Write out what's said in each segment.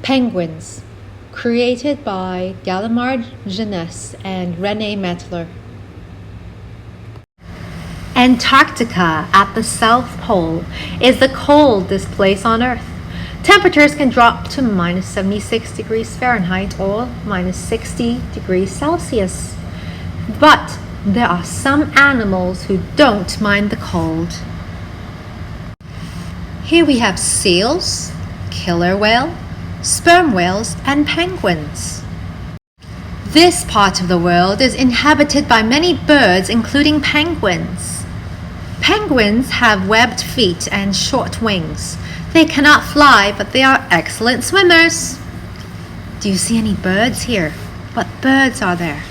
Penguins, created by Gallimard Jeunesse and René Metler. Antarctica at the South Pole is the coldest place on Earth. Temperatures can drop to minus 76 degrees Fahrenheit or minus 60 degrees Celsius. But there are some animals who don't mind the cold. Here we have seals, killer whale, sperm whales, and penguins. This part of the world is inhabited by many birds, including penguins. Penguins have webbed feet and short wings. They cannot fly, but they are excellent swimmers. Do you see any birds here? What birds are there?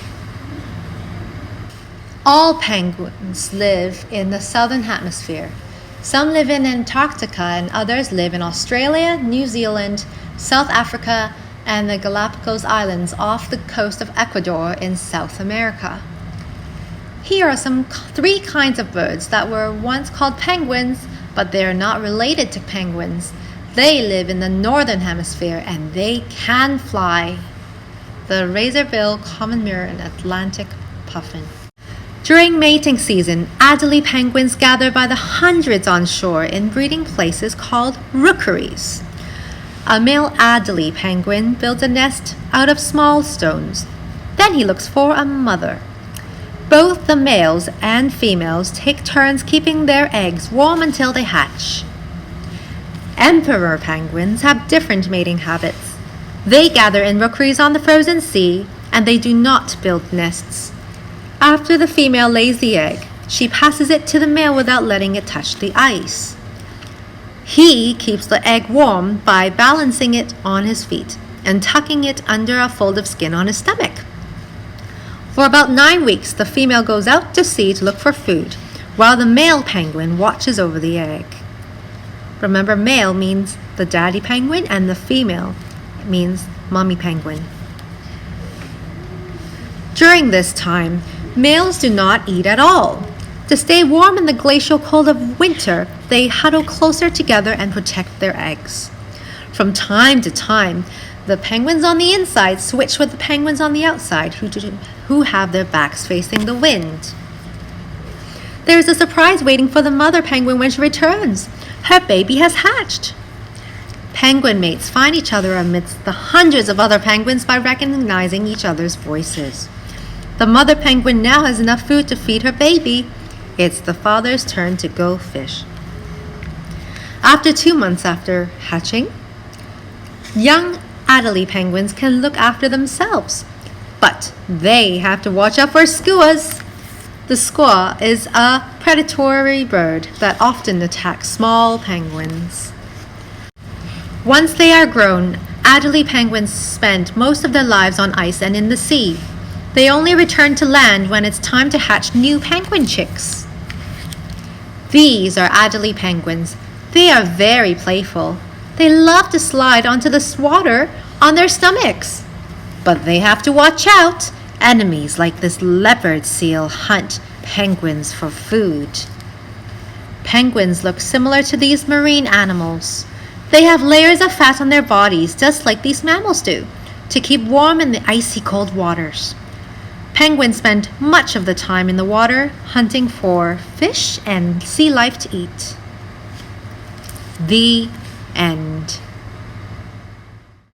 All penguins live in the southern hemisphere. Some live in Antarctica and others live in Australia, New Zealand, South Africa, and the Galapagos Islands off the coast of Ecuador in South America. Here are three kinds of birds that were once called penguins, but they are not related to penguins. They live in the northern hemisphere and they can fly. The razorbill common mirror and Atlantic puffin. During mating season, Adelie penguins gather by the hundreds on shore in breeding places called rookeries. A male Adelie penguin builds a nest out of small stones. Then he looks for a mother. Both the males and females take turns keeping their eggs warm until they hatch. Emperor penguins have different mating habits. They gather in rookeries on the frozen sea, and they do not build nests. After the female lays the egg, she passes it to the male without letting it touch the ice. He keeps the egg warm by balancing it on his feet and tucking it under a fold of skin on his stomach. For about 9 weeks, the female goes out to sea to look for food, while the male penguin watches over the egg. Remember, male means the daddy penguin and the female means mommy penguin. During this time, males do not eat at all. To stay warm in the glacial cold of winter, they huddle closer together and protect their eggs. From time to time, the penguins on the inside switch with the penguins on the outside who have their backs facing the wind. There is a surprise waiting for the mother penguin when she returns. Her baby has hatched. Penguin mates find each other amidst the hundreds of other penguins by recognizing each other's voices. The mother penguin now has enough food to feed her baby. It's the father's turn to go fish. After 2 months after hatching, young Adelie penguins can look after themselves, but they have to watch out for skuas. The skua is a predatory bird that often attacks small penguins. Once they are grown, Adelie penguins spend most of their lives on ice and in the sea. They only return to land when it's time to hatch new penguin chicks. These are Adelie penguins. They are very playful. They love to slide onto the water on their stomachs. But they have to watch out. Enemies like this leopard seal hunt penguins for food. Penguins look similar to these marine animals. They have layers of fat on their bodies, just like these mammals do, to keep warm in the icy cold waters. Penguins spend much of the time in the water hunting for fish and sea life to eat. The end.